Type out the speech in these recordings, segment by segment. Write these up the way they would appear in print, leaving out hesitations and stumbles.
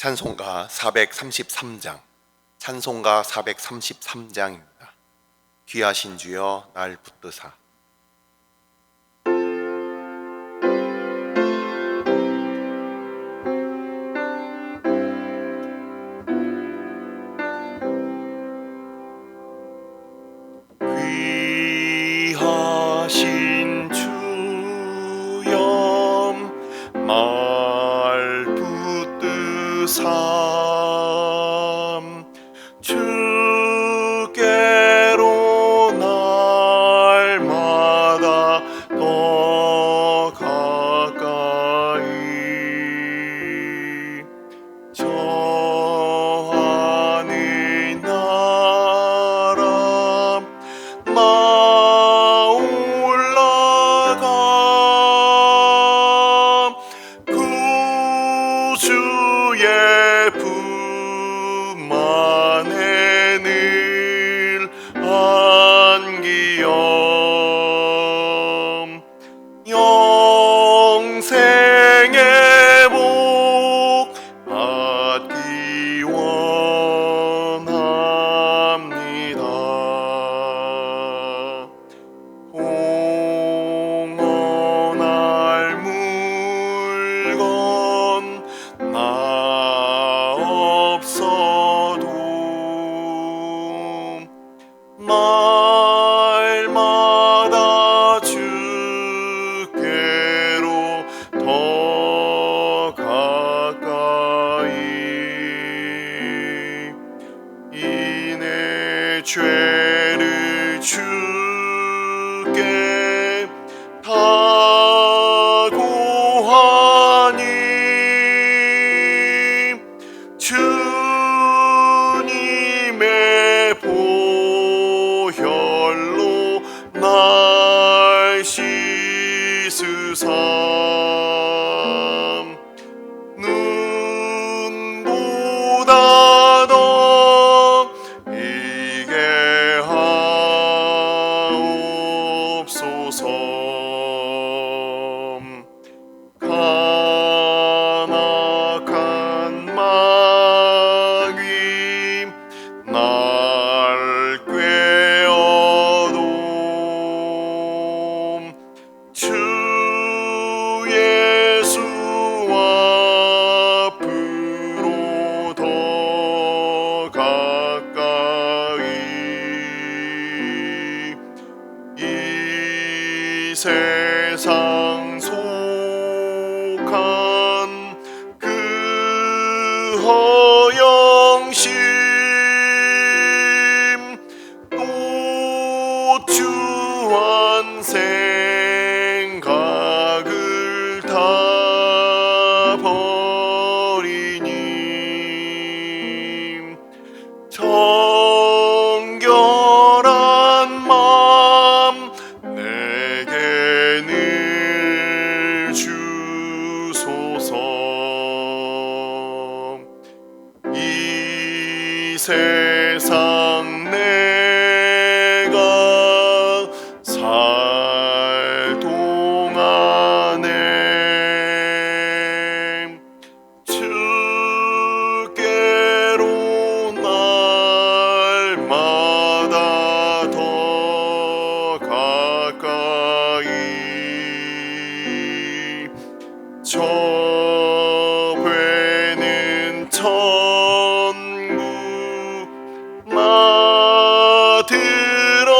찬송가 433장, 찬송가 433장입니다. 귀하신 주여 날 붙드사. 귀하신 주여 날 붙드사 주께로 날마다 더 가까이 저 하늘 나라 나 올라가 구주의 품 안에 늘 안기엄 영생의 복 받기 원합니다. 공헌할 물건 나 없어도 날마다 주께로 더 가까이 이내 죄를 주께 다 고하니 주님의 보혈로 날 씻으사 눈보다 더 이게 하옵소서. 간악한 마귀 날 꾀어도 주 예수 앞으로 더 가까이 이 세상 속한 그 허영심 또 주한 생각을 다 버리니 정결한 마음 내게 늘 주소서. 이 세상 내가 살 동안에 주께로 날마다 더 가까이 저 배는 천국 나 들어감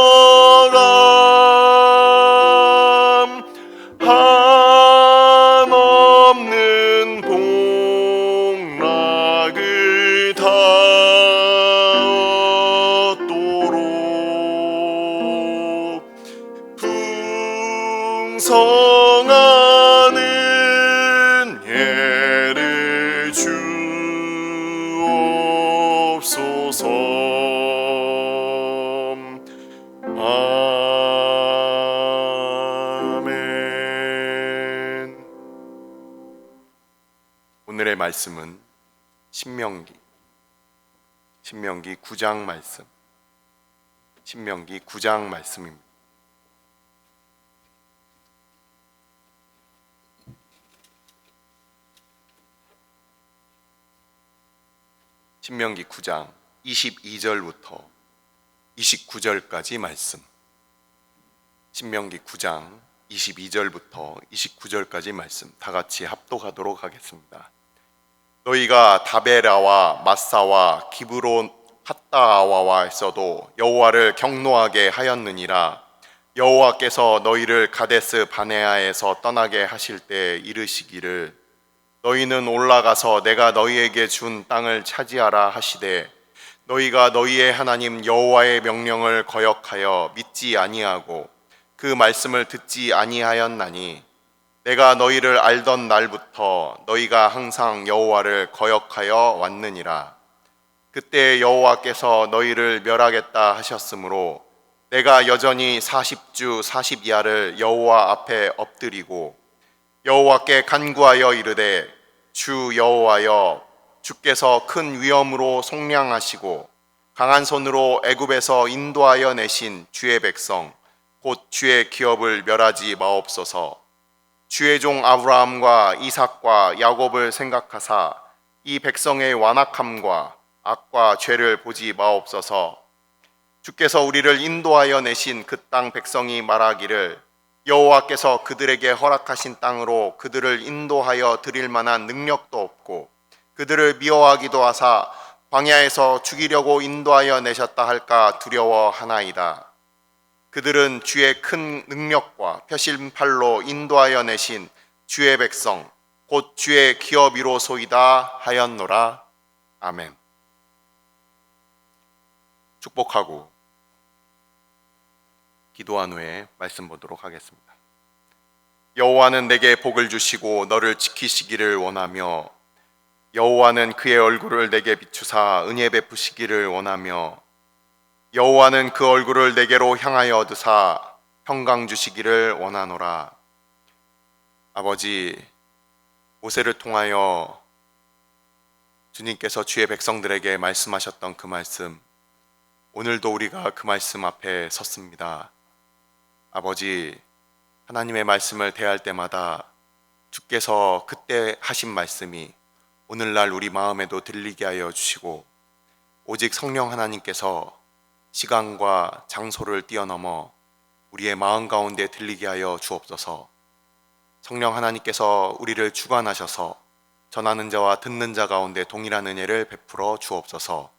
한없는 복락을 다 얻도록 풍성한 은혜를 주옵소서. 아멘. 오늘의 말씀은 신명기 9장 말씀, 신명기 9장 말씀입니다. 신명기 9장 22절부터 29절까지 말씀. 신명기 9장 22절부터 29절까지 말씀 다 같이 합독하도록 하겠습니다. 너희가 다베라와 마사와 기브론 핫다아와에서도 여호와를 경노하게 하였느니라. 여호와께서 너희를 가데스 바네아에서 떠나게 하실 때 이르시기를 너희는 올라가서 내가 너희에게 준 땅을 차지하라 하시되 너희가 너희의 하나님 여호와의 명령을 거역하여 믿지 아니하고 그 말씀을 듣지 아니하였나니 내가 너희를 알던 날부터 너희가 항상 여호와를 거역하여 왔느니라. 그때 여호와께서 너희를 멸하겠다 하셨으므로 내가 여전히 40주 40야를 여호와 앞에 엎드리고 여호와께 간구하여 이르되 주 여호와여 주께서 큰 위엄으로 속량하시고 강한 손으로 애굽에서 인도하여 내신 주의 백성 곧 주의 기업을 멸하지 마옵소서. 주의 종 아브라함과 이삭과 야곱을 생각하사 이 백성의 완악함과 악과 죄를 보지 마옵소서. 주께서 우리를 인도하여 내신 그 땅 백성이 말하기를 여호와께서 그들에게 허락하신 땅으로 그들을 인도하여 드릴 만한 능력도 없고 그들을 미워하기도 하사 광야에서 죽이려고 인도하여 내셨다 할까 두려워하나이다. 그들은 주의 큰 능력과 펴신 팔로 인도하여 내신 주의 백성 곧 주의 기업이로소이다 하였노라. 아멘. 축복하고 기도한 후에 말씀 보도록 하겠습니다. 여호와는 내게 복을 주시고 너를 지키시기를 원하며 여호와는 그의 얼굴을 내게 비추사 은혜 베푸시기를 원하며 여호와는 그 얼굴을 내게로 향하여 얻으사 평강 주시기를 원하노라. 아버지, 모세를 통하여 주님께서 주의 백성들에게 말씀하셨던 그 말씀, 오늘도 우리가 그 말씀 앞에 섰습니다. 아버지, 하나님의 말씀을 대할 때마다 주께서 그때 하신 말씀이 오늘날 우리 마음에도 들리게 하여 주시고 오직 성령 하나님께서 시간과 장소를 뛰어넘어 우리의 마음 가운데 들리게 하여 주옵소서. 성령 하나님께서 우리를 주관하셔서 전하는 자와 듣는 자 가운데 동일한 은혜를 베풀어 주옵소서.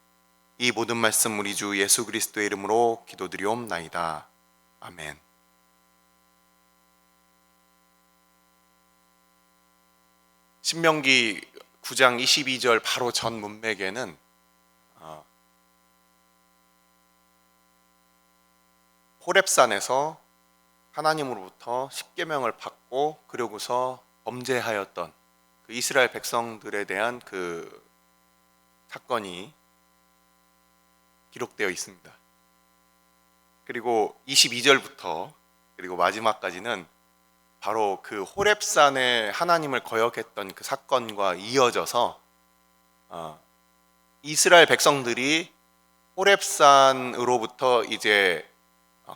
이 모든 말씀 우리 주 예수 그리스도의 이름으로 기도드리옵나이다. 아멘. 신명기 9장 22절 바로 전 문맥에는 호렙산에서 하나님으로부터 십계명을 받고 그러고서 범죄하였던 그 이스라엘 백성들에 대한 그 사건이 기록되어 있습니다. 그리고 22절부터 그리고 마지막까지는 바로 그 호렙산에 하나님을 거역했던 그 사건과 이어져서 이스라엘 백성들이 호렙산으로부터 이제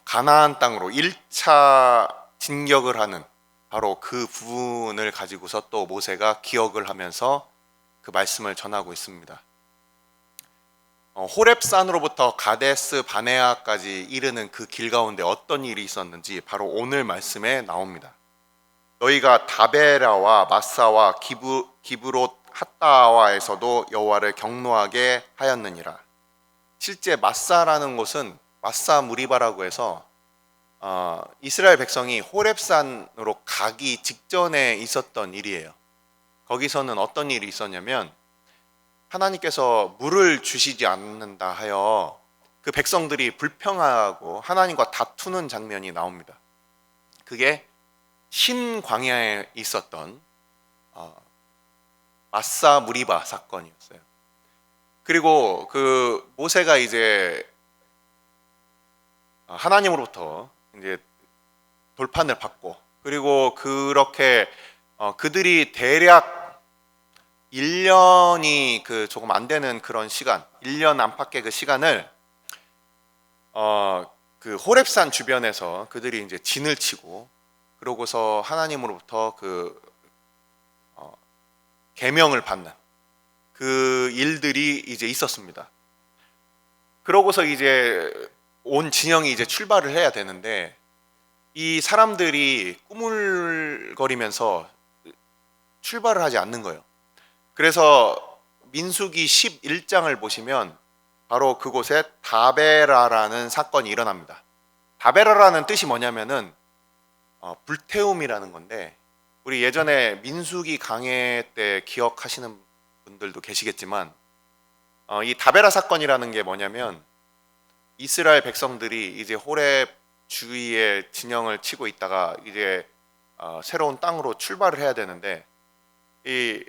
가나안 땅으로 1차 진격을 하는 바로 그 부분을 가지고서 또 모세가 기억을 하면서 그 말씀을 전하고 있습니다. 호렙산으로부터 가데스 바네아까지 이르는 그 길 가운데 어떤 일이 있었는지 바로 오늘 말씀에 나옵니다. 너희가 다베라와 마사와 기브롯 핫다아와에서도 여호와를 경노하게 하였느니라. 실제 마사라는 곳은 마사 무리바라고 해서 이스라엘 백성이 호렙산으로 가기 직전에 있었던 일이에요. 거기서는 어떤 일이 있었냐면 하나님께서 물을 주시지 않는다 하여 그 백성들이 불평하고 하나님과 다투는 장면이 나옵니다. 그게 신광야에 있었던 마사 무리바 사건이었어요. 그리고 그 모세가 이제 하나님으로부터 이제 돌판을 받고 그리고 그렇게 그들이 대략 1년이 그 조금 안 되는 그런 시간, 1년 안팎의 그 시간을 그 호렙산 주변에서 그들이 이제 진을 치고 그러고서 하나님으로부터 그 계명을 받는 그 일들이 이제 있었습니다. 그러고서 이제 온 진영이 이제 출발을 해야 되는데 이 사람들이 꾸물거리면서 출발을 하지 않는 거예요. 그래서 민수기 11장을 보시면 바로 그곳에 다베라라는 사건이 일어납니다. 다베라라는 뜻이 뭐냐면은 불태움이라는 건데, 우리 예전에 민수기 강해 때 기억하시는 분들도 계시겠지만 이 다베라 사건이라는 게 뭐냐면 이스라엘 백성들이 이제 호렙 주위에 진영을 치고 있다가 이제 새로운 땅으로 출발을 해야 되는데 이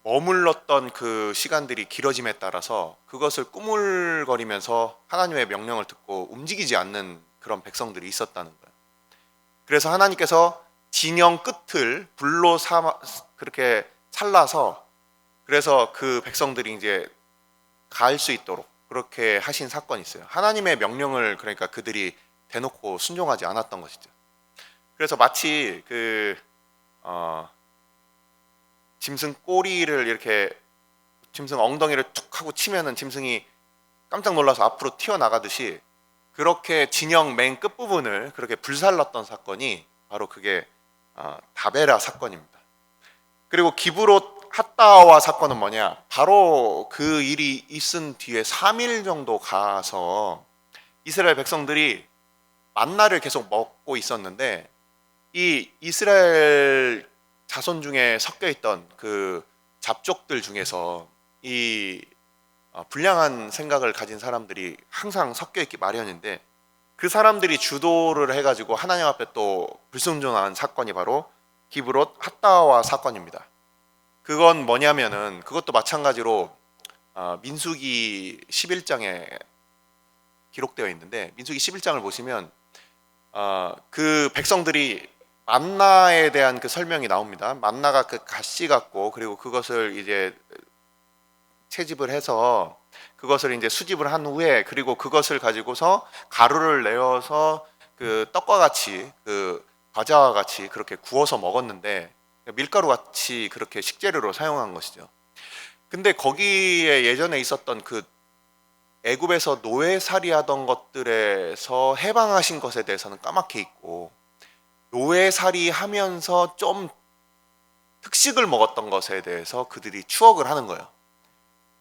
머물렀던 그 시간들이 길어짐에 따라서 그것을 꾸물거리면서 하나님의 명령을 듣고 움직이지 않는 그런 백성들이 있었다는 거예요. 그래서 하나님께서 진영 끝을 불로 그렇게 살라서 그래서 그 백성들이 이제 갈 수 있도록 그렇게 하신 사건이 있어요. 하나님의 명령을 그러니까 그들이 대놓고 순종하지 않았던 것이죠. 그래서 마치 짐승 꼬리를 이렇게 짐승 엉덩이를 툭 하고 치면은 짐승이 깜짝 놀라서 앞으로 튀어나가듯이 그렇게 진영 맨 끝부분을 그렇게 불살랐던 사건이 바로 그게 다베라 사건입니다. 그리고 기브롯 핫다와 사건은 뭐냐? 바로 그 일이 있은 뒤에 3일 정도 가서 이스라엘 백성들이 만나를 계속 먹고 있었는데 이 이스라엘 자손 중에 섞여 있던 그 잡족들 중에서 이 불량한 생각을 가진 사람들이 항상 섞여 있기 마련인데 그 사람들이 주도를 해가지고 하나님 앞에 또 불순종한 사건이 바로 기브롯 핫다와 사건입니다. 그건 뭐냐면은 그것도 마찬가지로 민수기 11장에 기록되어 있는데 민수기 11장을 보시면 그 백성들이 만나에 대한 그 설명이 나옵니다. 만나가 그 가시 같고 그리고 그것을 이제 채집을 해서 그것을 이제 수집을 한 후에 그리고 그것을 가지고서 가루를 내어서 그 떡과 같이 그 과자와 같이 그렇게 구워서 먹었는데 밀가루 같이 그렇게 식재료로 사용한 것이죠. 근데 거기에 예전에 있었던 그 애굽에서 노예살이 하던 것들에서 해방하신 것에 대해서는 까맣게 있고 노예살이 하면서 좀 특식을 먹었던 것에 대해서 그들이 추억을 하는 거예요.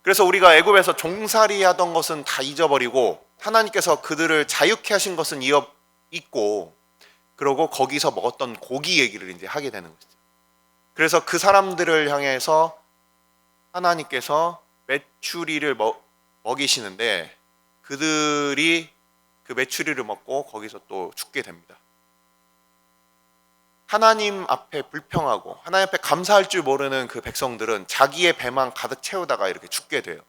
그래서 우리가 애굽에서 종살이 하던 것은 다 잊어버리고 하나님께서 그들을 자유케 하신 것은 잊고 그러고 거기서 먹었던 고기 얘기를 이제 하게 되는 것이죠. 그래서 그 사람들을 향해서 하나님께서 메추리를 먹이시는데 그들이 그 메추리를 먹고 거기서 또 죽게 됩니다. 하나님 앞에 불평하고 하나님 앞에 감사할 줄 모르는 그 백성들은 자기의 배만 가득 채우다가 이렇게 죽게 돼요.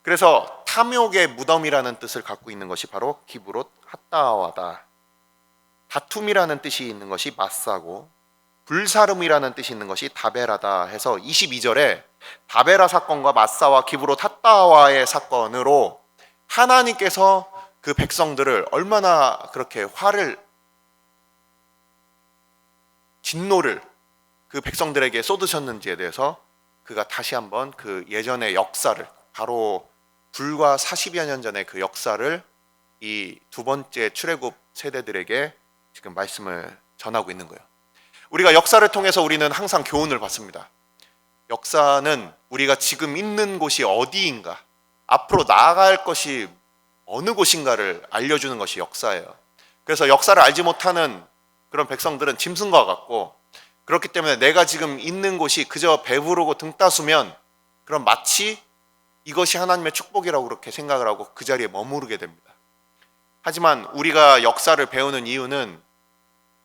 그래서 탐욕의 무덤이라는 뜻을 갖고 있는 것이 바로 기브롯 핫다와다. 다툼이라는 뜻이 있는 것이 마사고 불사름이라는 뜻이 있는 것이 다베라다 해서 22절에 다베라 사건과 마사와 기브롯 핫다와의 사건으로 하나님께서 그 백성들을 얼마나 그렇게 진노를 그 백성들에게 쏟으셨는지에 대해서 그가 다시 한번 그 예전의 역사를 바로 불과 40여 년 전의 그 역사를 이 두 번째 출애굽 세대들에게 지금 말씀을 전하고 있는 거예요. 우리가 역사를 통해서 우리는 항상 교훈을 받습니다. 역사는 우리가 지금 있는 곳이 어디인가, 앞으로 나아갈 것이 어느 곳인가를 알려주는 것이 역사예요. 그래서 역사를 알지 못하는 그런 백성들은 짐승과 같고 그렇기 때문에 내가 지금 있는 곳이 그저 배부르고 등 따수면 그럼 마치 이것이 하나님의 축복이라고 그렇게 생각을 하고 그 자리에 머무르게 됩니다. 하지만 우리가 역사를 배우는 이유는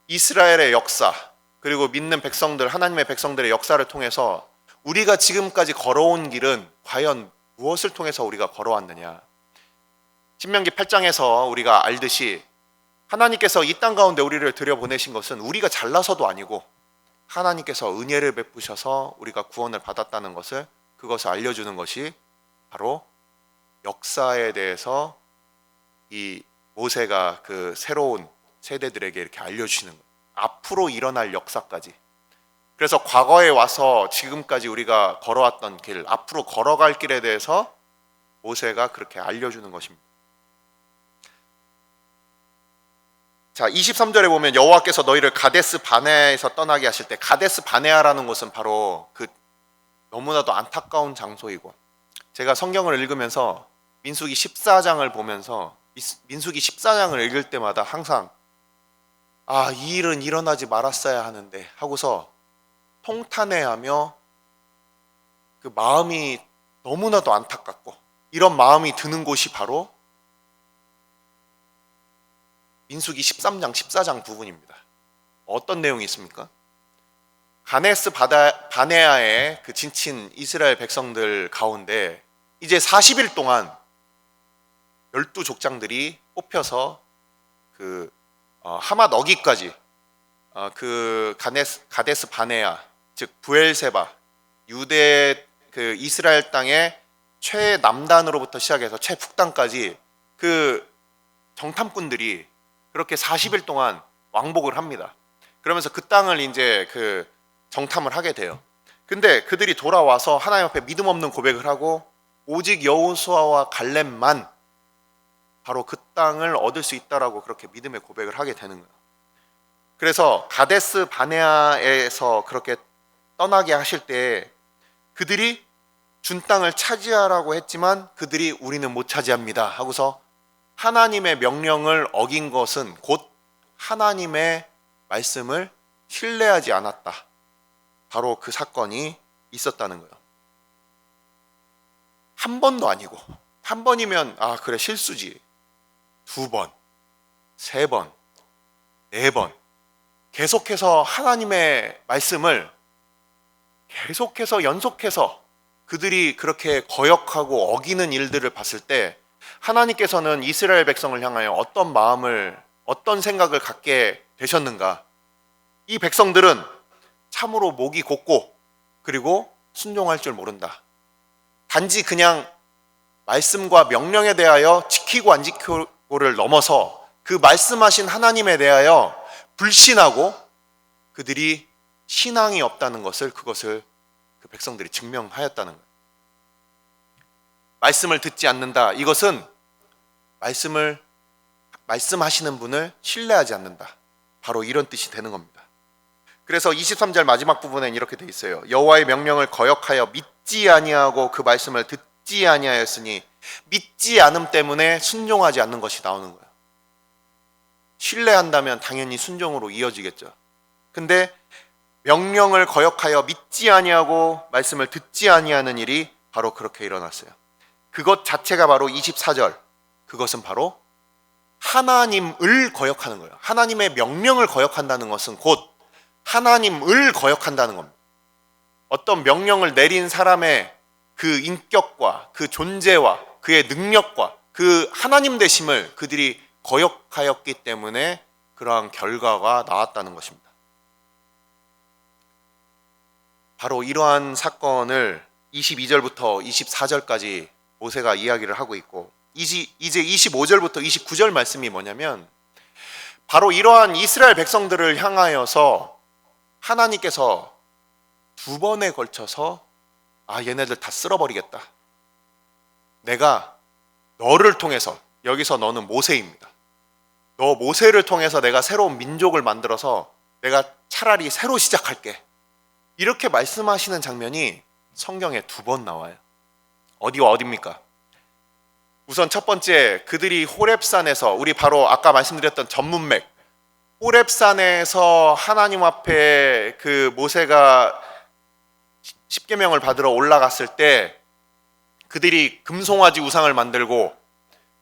이스라엘의 역사 그리고 믿는 백성들, 하나님의 백성들의 역사를 통해서 우리가 지금까지 걸어온 길은 과연 무엇을 통해서 우리가 걸어왔느냐. 신명기 8장에서 우리가 알듯이 하나님께서 이 땅 가운데 우리를 들여보내신 것은 우리가 잘나서도 아니고 하나님께서 은혜를 베푸셔서 우리가 구원을 받았다는 것을 그것을 알려주는 것이 바로 역사에 대해서 이 모세가 그 새로운 세대들에게 이렇게 알려주시는 거예요. 앞으로 일어날 역사까지. 그래서 과거에 와서 지금까지 우리가 걸어왔던 길, 앞으로 걸어갈 길에 대해서 모세가 그렇게 알려주는 것입니다. 자, 23절에 보면 여호와께서 너희를 가데스 바네아에서 떠나게 하실 때, 가데스 바네아라는 곳은 바로 그 너무나도 안타까운 장소이고, 제가 성경을 읽으면서 민수기 14장을 보면서 민수기 14장을 읽을 때마다 항상 이 일은 일어나지 말았어야 하는데 하고서 통탄해하며 그 마음이 너무나도 안타깝고, 이런 마음이 드는 곳이 바로 민수기 13장, 14장 부분입니다. 어떤 내용이 있습니까? 가데스 바네아에 그 지친 이스라엘 백성들 가운데 이제 40일 동안 12족장들이 뽑혀서 그 하맛 어기까지 그 가데스 바네아, 즉 부엘세바, 유대 그 이스라엘 땅의 최남단으로부터 시작해서 최북단까지 그 정탐꾼들이 그렇게 40일 동안 왕복을 합니다. 그러면서 그 땅을 이제 그 정탐을 하게 돼요. 근데 그들이 돌아와서 하나님 앞에 믿음 없는 고백을 하고 오직 여호수아와 갈렙만 바로 그 땅을 얻을 수 있다라고 그렇게 믿음의 고백을 하게 되는 거예요. 그래서 가데스 바네아에서 그렇게 떠나게 하실 때 그들이 준 땅을 차지하라고 했지만 그들이 우리는 못 차지합니다 하고서 하나님의 명령을 어긴 것은 곧 하나님의 말씀을 신뢰하지 않았다. 바로 그 사건이 있었다는 거예요. 한 번도 아니고, 한 번이면 그래 실수지, 2번, 3번, 4번 계속해서 하나님의 말씀을 계속해서 연속해서 그들이 그렇게 거역하고 어기는 일들을 봤을 때 하나님께서는 이스라엘 백성을 향하여 어떤 마음을, 어떤 생각을 갖게 되셨는가? 이 백성들은 참으로 목이 곧고 그리고 순종할 줄 모른다. 단지 그냥 말씀과 명령에 대하여 지키고 안 지키고를 넘어서 그 말씀하신 하나님에 대하여 불신하고 그들이 신앙이 없다는 것을, 그것을 그 백성들이 증명하였다는 거예요. 말씀을 듣지 않는다. 이것은 말씀하시는 분을 신뢰하지 않는다. 바로 이런 뜻이 되는 겁니다. 그래서 23절 마지막 부분엔 이렇게 돼 있어요. 여호와의 명령을 거역하여 믿지 아니하고 그 말씀을 듣지 아니하였으니, 믿지 않음 때문에 순종하지 않는 것이 나오는 거예요. 신뢰한다면 당연히 순종으로 이어지겠죠. 근데 명령을 거역하여 믿지 아니하고 말씀을 듣지 아니하는 일이 바로 그렇게 일어났어요. 그것 자체가 바로 24절, 그것은 바로 하나님을 거역하는 거예요. 하나님의 명령을 거역한다는 것은 곧 하나님을 거역한다는 겁니다. 어떤 명령을 내린 사람의 그 인격과 그 존재와 그의 능력과 그 하나님 되심을 그들이 거역하였기 때문에 그러한 결과가 나왔다는 것입니다. 바로 이러한 사건을 22절부터 24절까지 모세가 이야기를 하고 있고, 이제 25절부터 29절 말씀이 뭐냐면 바로 이러한 이스라엘 백성들을 향하여서 하나님께서 2번에 걸쳐서 얘네들 다 쓸어버리겠다. 내가 너를 통해서, 여기서 너는 모세입니다. 너 모세를 통해서 내가 새로운 민족을 만들어서 내가 차라리 새로 시작할게. 이렇게 말씀하시는 장면이 성경에 2번 나와요. 어디와 어디입니까? 우선 첫 번째, 그들이 호렙산에서, 우리 바로 아까 말씀드렸던 전문맥, 호렙산에서 하나님 앞에 그 모세가 십계명을 받으러 올라갔을 때 그들이 금송아지 우상을 만들고,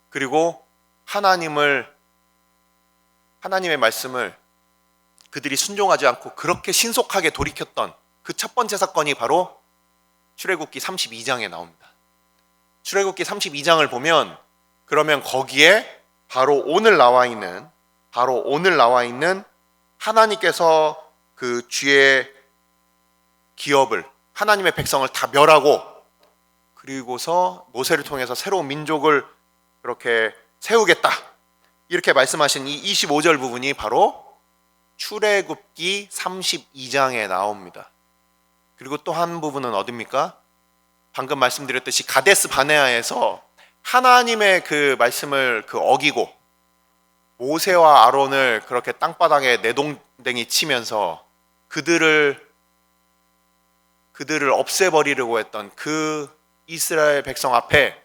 그리고 하나님의 말씀을 그들이 순종하지 않고 그렇게 신속하게 돌이켰던 그 첫 번째 사건이 바로 출애굽기 32장에 나옵니다. 출애굽기 32장을 보면 그러면 거기에 바로 오늘 나와 있는 하나님께서 그 쥐의 기업을, 하나님의 백성을 다 멸하고 그리고서 모세를 통해서 새로운 민족을 그렇게 세우겠다, 이렇게 말씀하신 이 25절 부분이 바로 출애굽기 32장에 나옵니다. 그리고 또 한 부분은 어딥니까? 방금 말씀드렸듯이 가데스 바네아에서 하나님의 그 말씀을 어기고 모세와 아론을 그렇게 땅바닥에 내동댕이 치면서 그들을 없애버리려고 했던 그 이스라엘 백성 앞에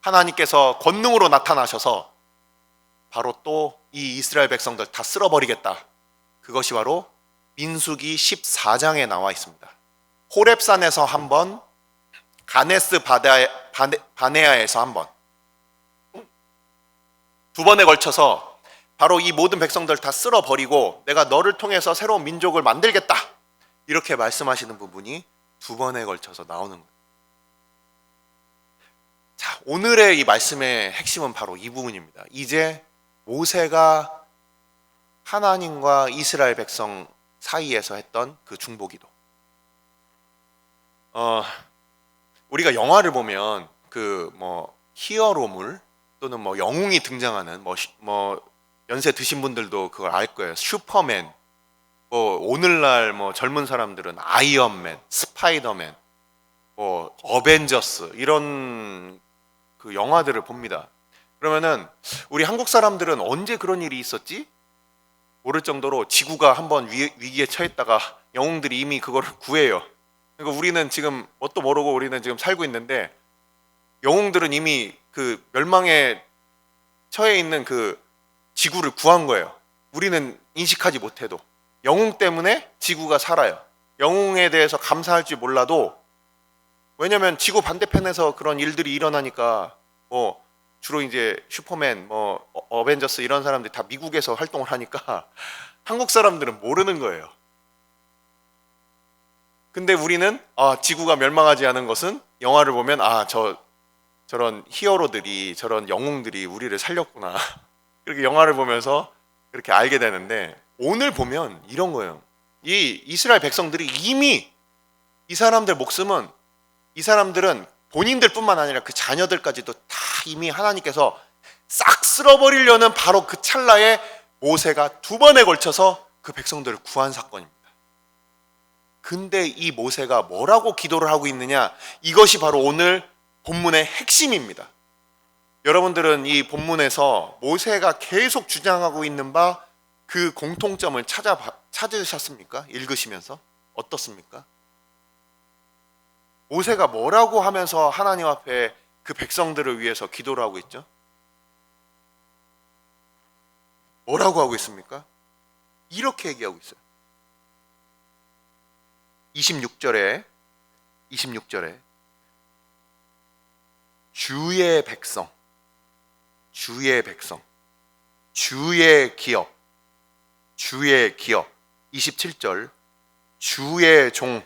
하나님께서 권능으로 나타나셔서 바로 또 이 이스라엘 백성들 다 쓸어버리겠다. 그것이 바로 민수기 14장에 나와 있습니다. 호렙산에서 한 번, 가데스 바네아에서 한 번, 두 번에 걸쳐서 바로 이 모든 백성들 다 쓸어버리고 내가 너를 통해서 새로운 민족을 만들겠다. 이렇게 말씀하시는 부분이 두 번에 걸쳐서 나오는 거예요. 자, 오늘의 이 말씀의 핵심은 바로 이 부분입니다. 이제 모세가 하나님과 이스라엘 백성 사이에서 했던 그 중보기도. 우리가 영화를 보면 히어로물 또는 영웅이 등장하는 연세 드신 분들도 그걸 알 거예요. 슈퍼맨, 오늘날 젊은 사람들은 아이언맨, 스파이더맨, 어벤져스 이런 그 영화들을 봅니다. 그러면은 우리 한국 사람들은 언제 그런 일이 있었지? 모를 정도로 지구가 한번 위기에 처했다가 영웅들이 이미 그걸 구해요. 그러니까 우리는 지금 뭣도 모르고 우리는 지금 살고 있는데 영웅들은 이미 그 멸망에 처해 있는 그 지구를 구한 거예요. 우리는 인식하지 못해도 영웅 때문에 지구가 살아요. 영웅에 대해서 감사할 줄 몰라도 왜냐면 지구 반대편에서 그런 일들이 일어나니까 주로 이제 슈퍼맨, 어벤져스 이런 사람들이 다 미국에서 활동을 하니까 한국 사람들은 모르는 거예요. 근데 우리는 지구가 멸망하지 않은 것은 영화를 보면 저런 히어로들이, 저런 영웅들이 우리를 살렸구나. 그렇게 영화를 보면서 그렇게 알게 되는데 오늘 보면 이런 거예요. 이 이스라엘 백성들이 이미 이 사람들은 본인들 뿐만 아니라 그 자녀들까지도 다 이미 하나님께서 싹 쓸어버리려는 바로 그 찰나에 모세가 두 번에 걸쳐서 그 백성들을 구한 사건입니다. 근데 이 모세가 뭐라고 기도를 하고 있느냐? 이것이 바로 오늘 본문의 핵심입니다. 여러분들은 이 본문에서 모세가 계속 주장하고 있는 바 그 공통점을 찾으셨습니까? 읽으시면서 어떻습니까? 모세가 뭐라고 하면서 하나님 앞에 그 백성들을 위해서 기도를 하고 있죠? 뭐라고 하고 있습니까? 이렇게 얘기하고 있어요. 26절에 주의 백성, 주의 기업. 27절 주의 종.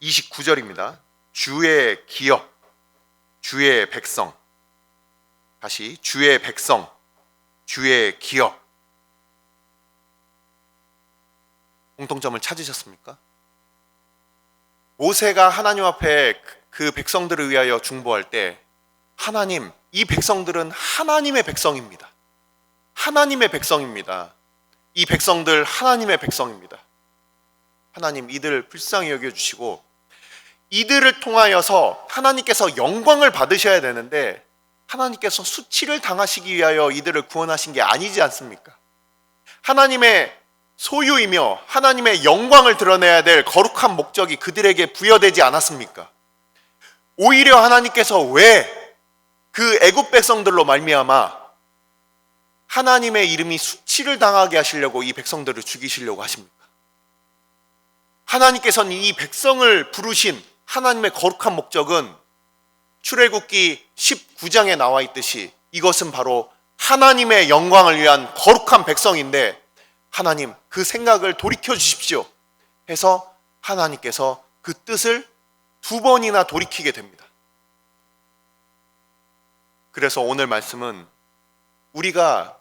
29절입니다. 주의 기업, 주의 백성. 다시 주의 백성, 주의 기업. 공통점을 찾으셨습니까? 모세가 하나님 앞에 그 백성들을 위하여 중보할 때 하나님, 이 백성들은 하나님의 백성입니다. 하나님의 백성입니다. 이 백성들 하나님의 백성입니다. 하나님 이들을 불쌍히 여겨주시고 이들을 통하여서 하나님께서 영광을 받으셔야 되는데 하나님께서 수치를 당하시기 위하여 이들을 구원하신 게 아니지 않습니까? 하나님의 소유이며 하나님의 영광을 드러내야 될 거룩한 목적이 그들에게 부여되지 않았습니까? 오히려 하나님께서 왜 그 애굽 백성들로 말미암아 하나님의 이름이 수치를 당하게 하시려고 이 백성들을 죽이시려고 하십니까? 하나님께서는 이 백성을 부르신 하나님의 거룩한 목적은 출애굽기 19장에 나와 있듯이 이것은 바로 하나님의 영광을 위한 거룩한 백성인데 하나님 그 생각을 돌이켜 주십시오 해서 하나님께서 그 뜻을 두 번이나 돌이키게 됩니다. 그래서 오늘 말씀은 우리가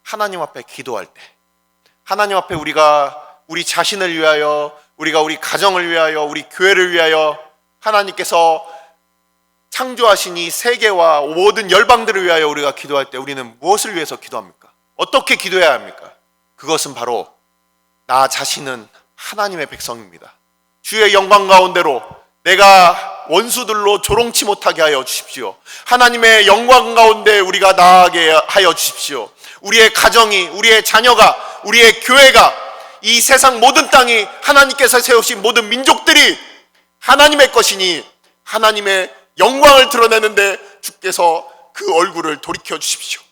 하나님 앞에 기도할 때 하나님 앞에 우리가 우리 자신을 위하여 우리가 우리 가정을 위하여 우리 교회를 위하여 하나님께서 창조하신 이 세계와 모든 열방들을 위하여 우리가 기도할 때 우리는 무엇을 위해서 기도합니까? 어떻게 기도해야 합니까? 그것은 바로 나 자신은 하나님의 백성입니다. 주의 영광 가운데로 내가 원수들로 조롱치 못하게 하여 주십시오. 하나님의 영광 가운데 우리가 나아가게 하여 주십시오. 우리의 가정이, 우리의 자녀가, 우리의 교회가, 이 세상 모든 땅이 하나님께서 세우신 모든 민족들이 하나님의 것이니 하나님의 영광을 드러내는데 주께서 그 얼굴을 돌이켜 주십시오.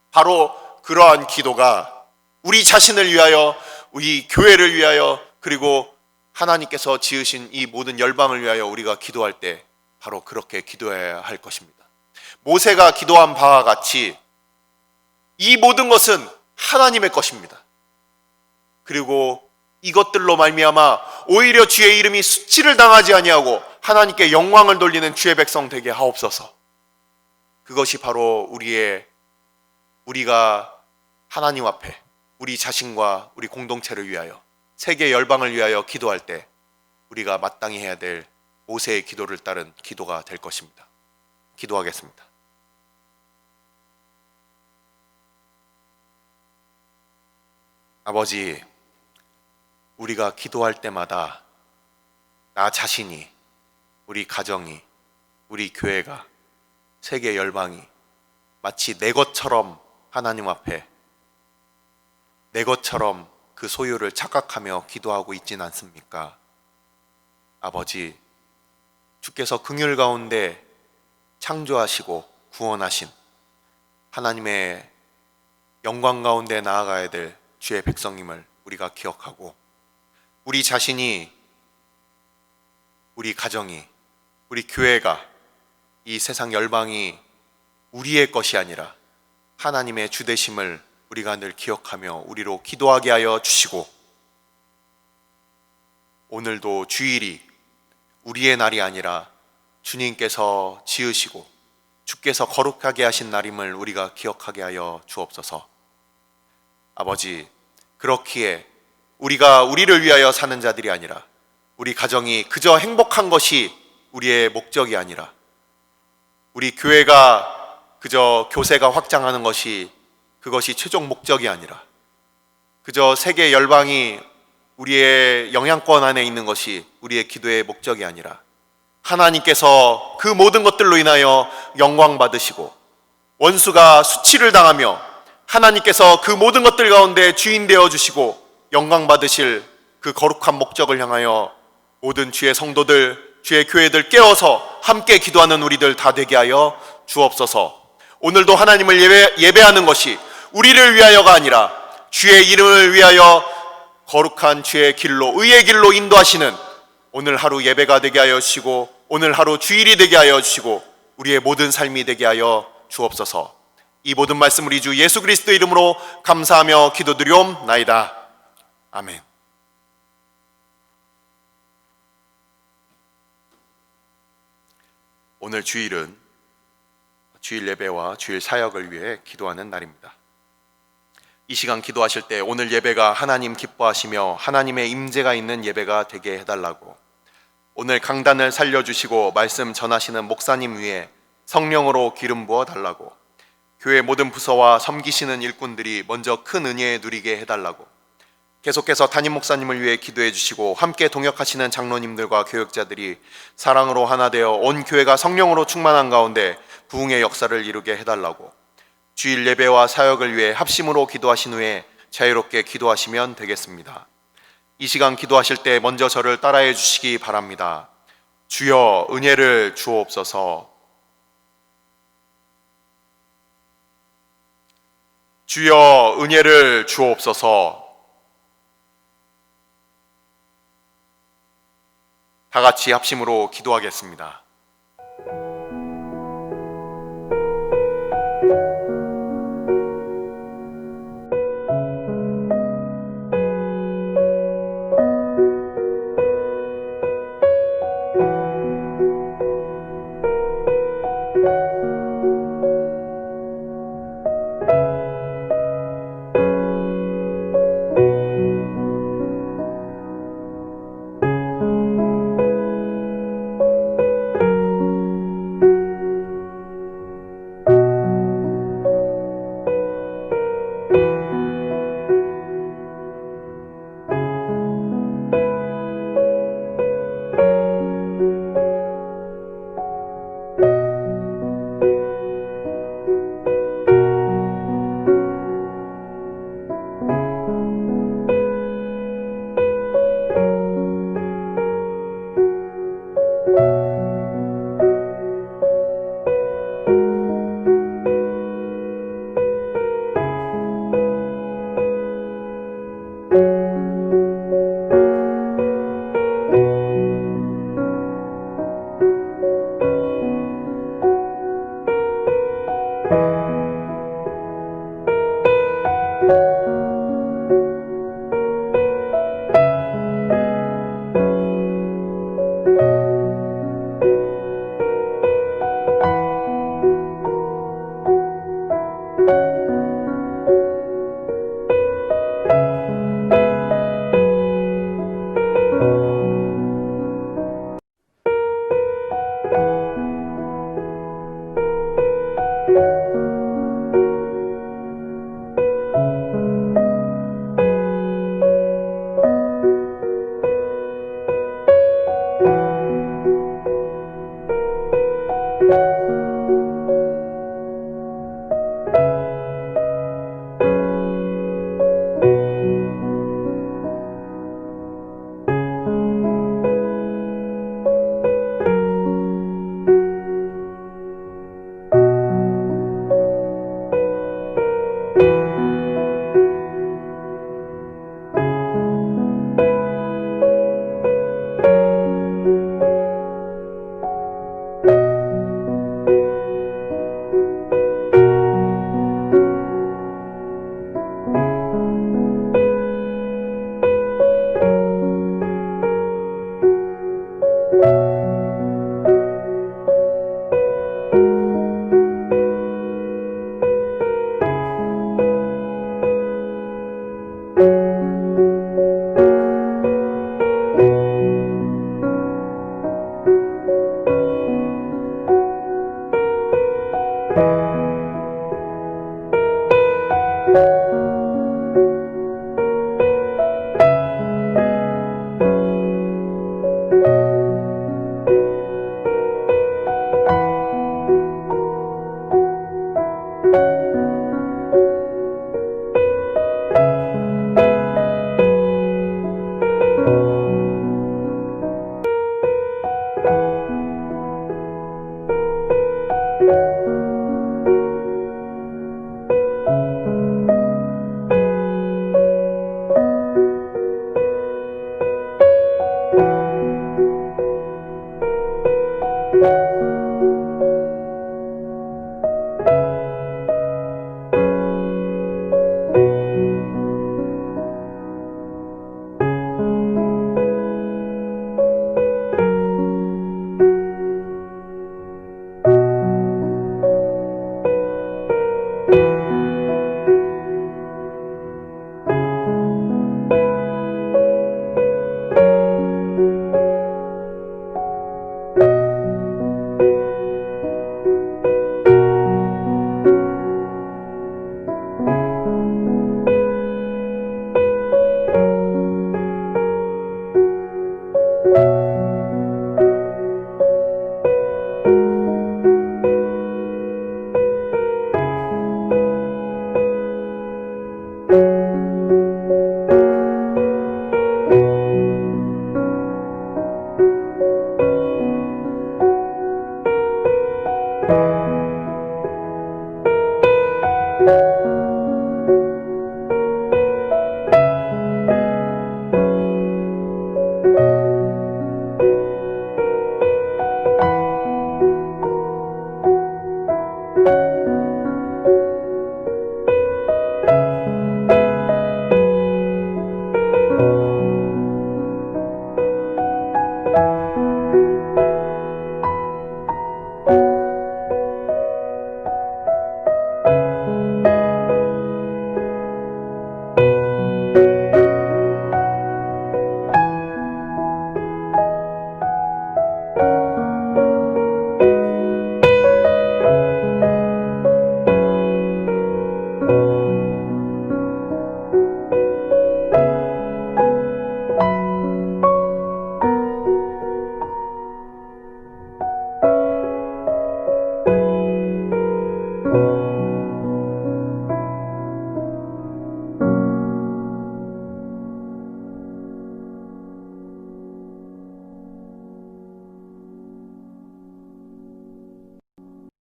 바로 그러한 기도가 우리 자신을 위하여, 우리 교회를 위하여, 그리고 하나님께서 지으신 이 모든 열방을 위하여 우리가 기도할 때 바로 그렇게 기도해야 할 것입니다. 모세가 기도한 바와 같이 이 모든 것은 하나님의 것입니다. 그리고 이것들로 말미암아 오히려 주의 이름이 수치를 당하지 아니하고 하나님께 영광을 돌리는 주의 백성 되게 하옵소서. 그것이 바로 우리가 하나님 앞에 우리 자신과 우리 공동체를 위하여, 세계 열방을 위하여 기도할 때 우리가 마땅히 해야 될 모세의 기도를 따른 기도가 될 것입니다. 기도하겠습니다. 아버지, 우리가 기도할 때마다 나 자신이, 우리 가정이, 우리 교회가, 세계 열방이 마치 내 것처럼 하나님 앞에 내 것처럼 그 소유를 착각하며 기도하고 있진 않습니까? 아버지, 주께서 긍휼 가운데 창조하시고 구원하신 하나님의 영광 가운데 나아가야 될 주의 백성임을 우리가 기억하고, 우리 자신이, 우리 가정이, 우리 교회가, 이 세상 열방이 우리의 것이 아니라 하나님의 주되심을 우리가 늘 기억하며 우리로 기도하게 하여 주시고, 오늘도 주일이 우리의 날이 아니라 주님께서 지으시고 주께서 거룩하게 하신 날임을 우리가 기억하게 하여 주옵소서. 아버지, 그렇기에 우리가 우리를 위하여 사는 자들이 아니라, 우리 가정이 그저 행복한 것이 우리의 목적이 아니라, 우리 교회가 그저 교세가 확장하는 것이 그것이 최종 목적이 아니라, 그저 세계 열방이 우리의 영향권 안에 있는 것이 우리의 기도의 목적이 아니라, 하나님께서 그 모든 것들로 인하여 영광 받으시고 원수가 수치를 당하며 하나님께서 그 모든 것들 가운데 주인 되어 주시고 영광 받으실 그 거룩한 목적을 향하여 모든 주의 성도들, 주의 교회들 깨어서 함께 기도하는 우리들 다 되게 하여 주옵소서. 오늘도 하나님을 예배하는 것이 우리를 위하여가 아니라 주의 이름을 위하여 거룩한 주의 길로, 의의 길로 인도하시는 오늘 하루 예배가 되게 하여 주시고, 오늘 하루 주일이 되게 하여 주시고, 우리의 모든 삶이 되게 하여 주옵소서. 이 모든 말씀 우리 주 예수 그리스도 이름으로 감사하며 기도드리옵나이다. 아멘. 오늘 주일은 주일 예배와 주일 사역을 위해 기도하는 날입니다. 이 시간 기도하실 때 오늘 예배가 하나님 기뻐하시며 하나님의 임재가 있는 예배가 되게 해달라고, 오늘 강단을 살려주시고 말씀 전하시는 목사님 위에 성령으로 기름 부어 달라고, 교회 모든 부서와 섬기시는 일꾼들이 먼저 큰 은혜 누리게 해달라고, 계속해서 담임 목사님을 위해 기도해 주시고 함께 동역하시는 장로님들과 교역자들이 사랑으로 하나 되어 온 교회가 성령으로 충만한 가운데 부흥의 역사를 이루게 해달라고, 주일 예배와 사역을 위해 합심으로 기도하신 후에 자유롭게 기도하시면 되겠습니다. 이 시간 기도하실 때 먼저 저를 따라해 주시기 바랍니다. 주여 은혜를 주옵소서. 주여 은혜를 주옵소서. 다 같이 합심으로 기도하겠습니다.